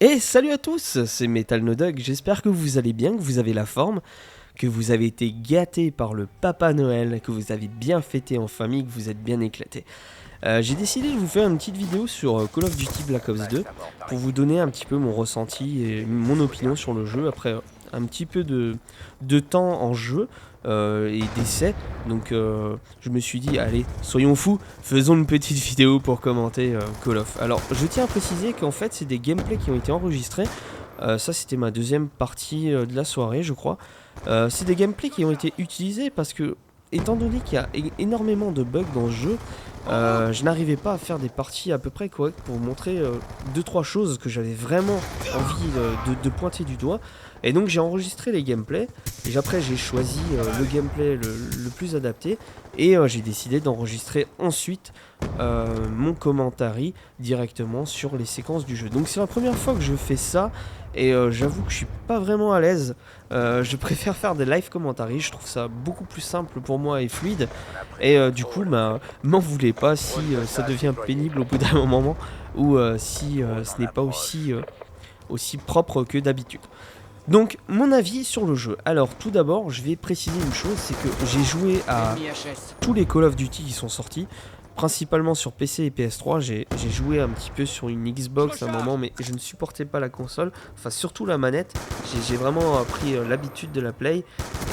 Et salut à tous, c'est Metal No Dog, j'espère que vous allez bien, que vous avez la forme, que vous avez été gâtés par le Papa Noël, que vous avez bien fêté en famille, que vous êtes bien éclatés. J'ai décidé de vous faire une petite vidéo sur Call of Duty Black Ops 2 pour vous donner un petit peu mon ressenti et mon opinion sur le jeu après un petit peu de temps en jeu et d'essai. Donc je me suis dit, allez, soyons fous, faisons une petite vidéo pour commenter Call of. Alors je tiens à préciser qu'en fait c'est des gameplays qui ont été enregistrés. Ça c'était ma deuxième partie de la soirée je crois. C'est des gameplays qui ont été utilisés parce que étant donné qu'il y a énormément de bugs dans le jeu, je n'arrivais pas à faire des parties à peu près correctes pour montrer 2-3 choses que j'avais vraiment envie de pointer du doigt. Et donc j'ai enregistré les gameplays, et après j'ai choisi le gameplay le plus adapté, et j'ai décidé d'enregistrer ensuite mon commentary directement sur les séquences du jeu. Donc c'est la première fois que je fais ça, et j'avoue que je suis pas vraiment à l'aise. Je préfère faire des live commentaries, je trouve ça beaucoup plus simple pour moi et fluide. Et du coup, m'en voulez pas si ça devient pénible au bout d'un moment, ou si ce n'est pas aussi propre que d'habitude. Donc, mon avis sur le jeu. Alors, tout d'abord, je vais préciser une chose, c'est que j'ai joué à tous les Call of Duty qui sont sortis, principalement sur PC et PS3. J'ai joué un petit peu sur une Xbox à un moment, mais je ne supportais pas la console, enfin surtout la manette. J'ai vraiment pris l'habitude de la Play,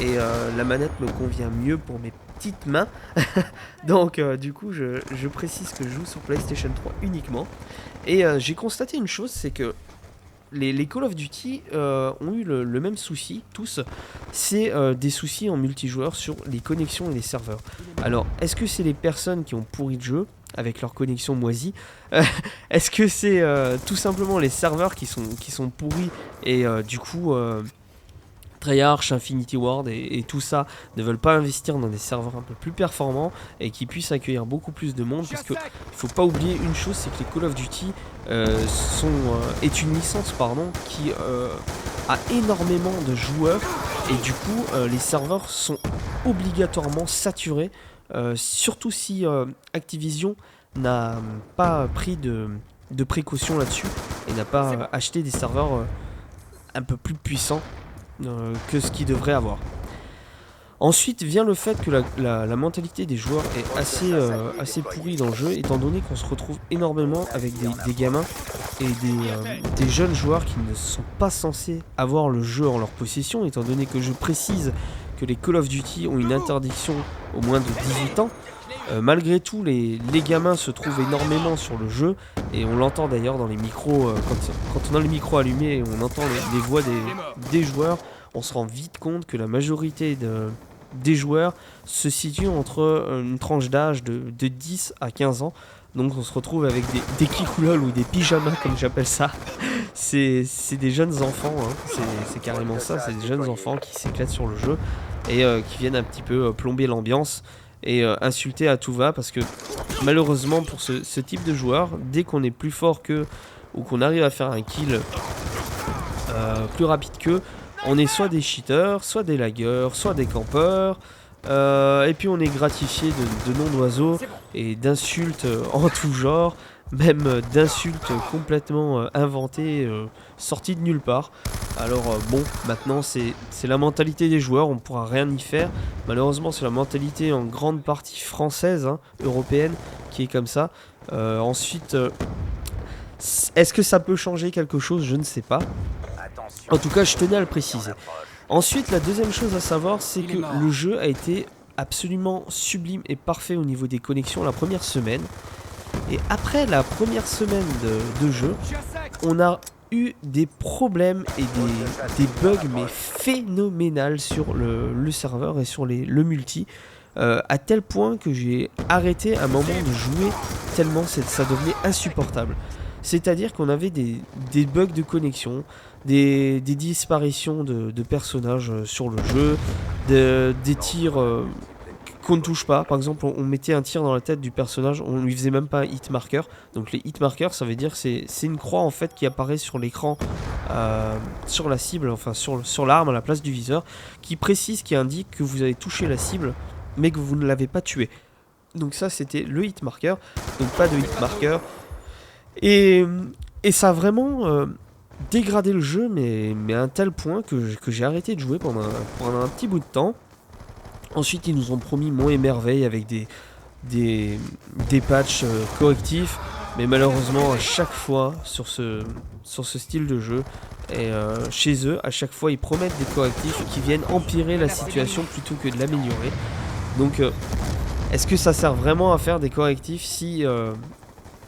et la manette me convient mieux pour mes petites mains. Donc, du coup, je précise que je joue sur PlayStation 3 uniquement. Et j'ai constaté une chose, c'est que les Call of Duty ont eu le même souci, tous, c'est des soucis en multijoueur sur les connexions et les serveurs. Alors, est-ce que c'est les personnes qui ont pourri le jeu avec leur connexion moisie? Est-ce que c'est tout simplement les serveurs qui sont pourris et du coup Treyarch, Infinity Ward et tout ça ne veulent pas investir dans des serveurs un peu plus performants et qui puissent accueillir beaucoup plus de monde, parce que il faut pas oublier une chose, c'est que les Call of Duty est une licence qui a énormément de joueurs, et du coup les serveurs sont obligatoirement saturés, surtout si Activision n'a pas pris de précautions là-dessus et n'a pas acheté des serveurs un peu plus puissants que ce qu'il devrait avoir. Ensuite vient le fait que la mentalité des joueurs est assez pourrie dans le jeu, étant donné qu'on se retrouve énormément avec des gamins et des jeunes joueurs qui ne sont pas censés avoir le jeu en leur possession, étant donné que je précise que les Call of Duty ont une interdiction au moins de 18 ans. Malgré tout, les gamins se trouvent énormément sur le jeu, et on l'entend d'ailleurs dans les micros, quand on a le micro allumé et on entend les voix des joueurs, on se rend vite compte que la majorité des joueurs se situe entre une tranche d'âge de 10 à 15 ans. Donc on se retrouve avec des kikoulol ou des pyjamas comme j'appelle ça. C'est des jeunes enfants, hein. C'est carrément ça, c'est des jeunes enfants qui s'éclatent sur le jeu et qui viennent un petit peu plomber l'ambiance et insulter à tout va, parce que malheureusement pour ce type de joueur, dès qu'on est plus fort qu'eux ou qu'on arrive à faire un kill plus rapide qu'eux, on est soit des cheaters, soit des lagueurs, soit des campeurs, et puis on est gratifié de noms d'oiseaux et d'insultes en tout genre, même d'insultes complètement inventées, sorties de nulle part. Alors bon, maintenant c'est la mentalité des joueurs, on pourra rien y faire. Malheureusement c'est la mentalité en grande partie française, hein, européenne, qui est comme ça. Ensuite, est-ce que ça peut changer quelque chose? Je ne sais pas. En tout cas, je tenais à le préciser. Ensuite, la deuxième chose à savoir, c'est que le jeu a été absolument sublime et parfait au niveau des connexions la première semaine. Et après la première semaine de jeu, on a eu des problèmes et des bugs mais phénoménales sur le serveur et sur le multi. À tel point que j'ai arrêté un moment de jouer tellement ça devenait insupportable. C'est-à-dire qu'on avait des bugs de connexion, des disparitions de personnages sur le jeu, des tirs qu'on ne touche pas. Par exemple, on mettait un tir dans la tête du personnage, on lui faisait même pas un hit marker. Donc les hit markers, ça veut dire c'est une croix en fait qui apparaît sur l'écran, sur la cible, enfin sur l'arme à la place du viseur, qui indique que vous avez touché la cible, mais que vous ne l'avez pas tué. Donc ça c'était le hit marker, donc pas de hit marker. Et ça a vraiment dégradé le jeu, mais à un tel point que j'ai arrêté de jouer pendant un petit bout de temps. Ensuite, ils nous ont promis Monts et Merveilles avec des patchs correctifs, mais malheureusement, à chaque fois, sur ce style de jeu, et chez eux, à chaque fois, ils promettent des correctifs qui viennent empirer la situation plutôt que de l'améliorer. Donc, est-ce que ça sert vraiment à faire des correctifs si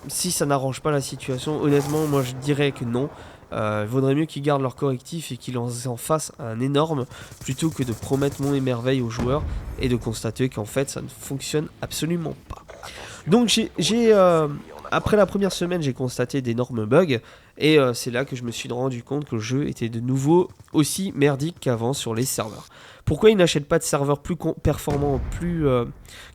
ça n'arrange pas la situation? Honnêtement, moi je dirais que non. Il vaudrait mieux qu'ils gardent leurs correctifs et qu'ils en fassent un énorme plutôt que de promettre Monts et Merveilles aux joueurs et de constater qu'en fait ça ne fonctionne absolument pas. Donc après la première semaine, j'ai constaté d'énormes bugs et c'est là que je me suis rendu compte que le jeu était de nouveau aussi merdique qu'avant sur les serveurs. Pourquoi ils n'achètent pas de serveurs plus performants,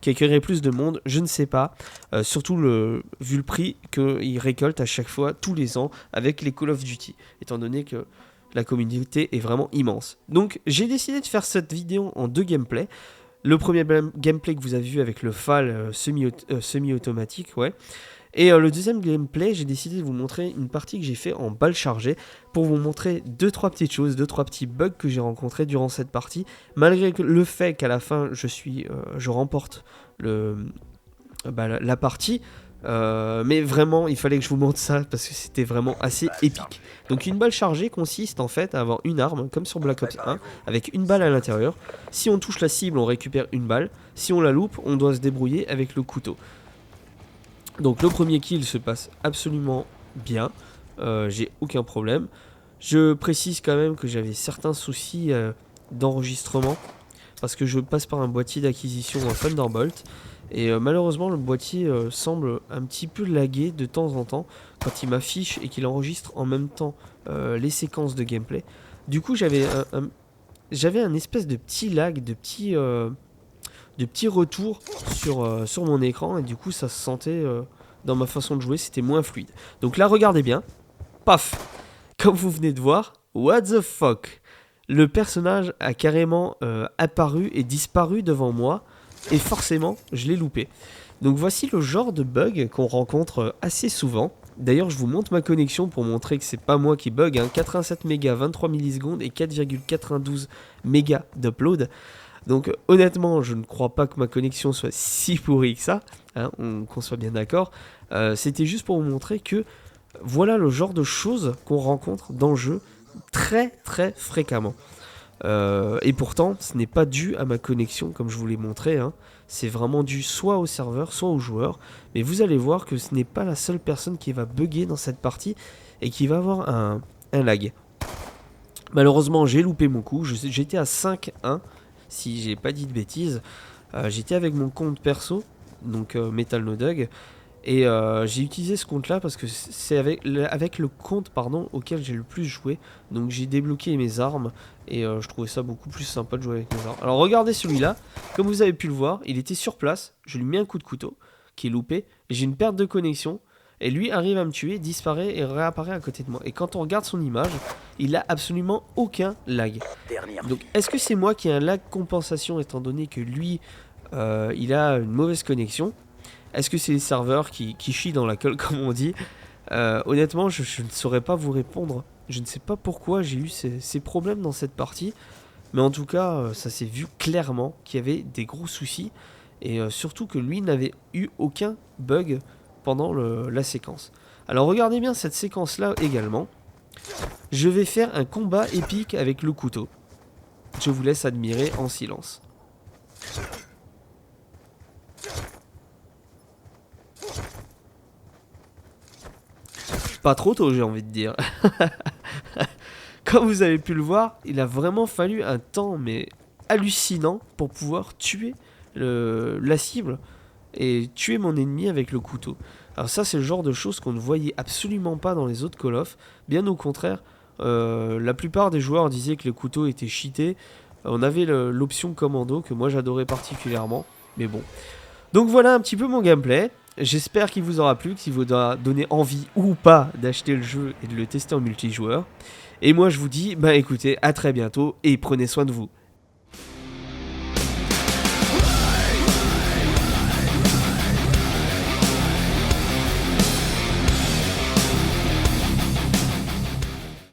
qui accueilleraient plus de monde? Je ne sais pas. Surtout vu le prix qu'ils récoltent à chaque fois, tous les ans, avec les Call of Duty, étant donné que la communauté est vraiment immense. Donc j'ai décidé de faire cette vidéo en 2 gameplays. Le premier gameplay que vous avez vu avec le FAL semi-automatique, ouais. Et le deuxième gameplay, j'ai décidé de vous montrer une partie que j'ai fait en balle chargée pour vous montrer 2-3 petites choses, 2-3 petits bugs que j'ai rencontrés durant cette partie, malgré le fait qu'à la fin je remporte la partie. Mais vraiment, il fallait que je vous montre ça parce que c'était vraiment assez épique. Donc une balle chargée consiste en fait à avoir une arme, comme sur Black Ops 1, avec une balle à l'intérieur. Si on touche la cible, on récupère une balle. Si on la loupe, on doit se débrouiller avec le couteau. Donc le premier kill se passe absolument bien, j'ai aucun problème. Je précise quand même que j'avais certains soucis d'enregistrement, parce que je passe par un boîtier d'acquisition Thunderbolt, et malheureusement le boîtier semble un petit peu laguer de temps en temps, quand il m'affiche et qu'il enregistre en même temps les séquences de gameplay. Du coup j'avais un espèce de petit lag, de petits retours sur mon écran, et du coup ça se sentait dans ma façon de jouer, c'était moins fluide. Donc là regardez bien, paf, comme vous venez de voir, what the fuck, le personnage a carrément apparu et disparu devant moi, et forcément je l'ai loupé. Donc voici le genre de bug qu'on rencontre assez souvent. D'ailleurs je vous montre ma connexion pour montrer que c'est pas moi qui bug, hein. 87 mégas, 23 millisecondes et 4,92 mégas d'upload. Donc honnêtement, je ne crois pas que ma connexion soit si pourrie que ça, hein, qu'on soit bien d'accord. C'était juste pour vous montrer que voilà le genre de choses qu'on rencontre dans le jeu très très fréquemment. Et pourtant, ce n'est pas dû à ma connexion comme je vous l'ai montré, hein. C'est vraiment dû soit au serveur, soit aux joueurs. Mais vous allez voir que ce n'est pas la seule personne qui va bugger dans cette partie et qui va avoir un lag. Malheureusement, j'ai loupé mon coup, j'étais à 5-1. Si j'ai pas dit de bêtises, j'étais avec mon compte perso, donc Metal No Dog, et j'ai utilisé ce compte là parce que c'est avec le compte auquel j'ai le plus joué. Donc j'ai débloqué mes armes et je trouvais ça beaucoup plus sympa de jouer avec mes armes. Alors regardez celui-là, comme vous avez pu le voir, il était sur place, je lui mets un coup de couteau qui est loupé, et j'ai une perte de connexion. Et lui arrive à me tuer, disparaît et réapparaît à côté de moi. Et quand on regarde son image, il a absolument aucun lag. Donc est-ce que c'est moi qui ai un lag compensation étant donné que lui, il a une mauvaise connexion? Est-ce que c'est les serveurs qui chient dans la colle comme on dit? Honnêtement, je ne saurais pas vous répondre. Je ne sais pas pourquoi j'ai eu ces problèmes dans cette partie. Mais en tout cas, ça s'est vu clairement qu'il y avait des gros soucis. Et surtout que lui n'avait eu aucun bug pendant la séquence. Alors regardez bien cette séquence là également. Je vais faire un combat épique avec le couteau. Je vous laisse admirer en silence. Pas trop tôt, j'ai envie de dire. Comme vous avez pu le voir, il a vraiment fallu un temps mais hallucinant pour pouvoir tuer la cible et tuer mon ennemi avec le couteau. Alors ça c'est le genre de choses qu'on ne voyait absolument pas dans les autres Call of. Bien au contraire, la plupart des joueurs disaient que le couteau était cheaté. On avait l'option commando que moi j'adorais particulièrement. Mais bon. Donc voilà un petit peu mon gameplay. J'espère qu'il vous aura plu, qu'il vous aura donné envie ou pas d'acheter le jeu et de le tester en multijoueur. Et moi je vous dis, bah écoutez, à très bientôt et prenez soin de vous.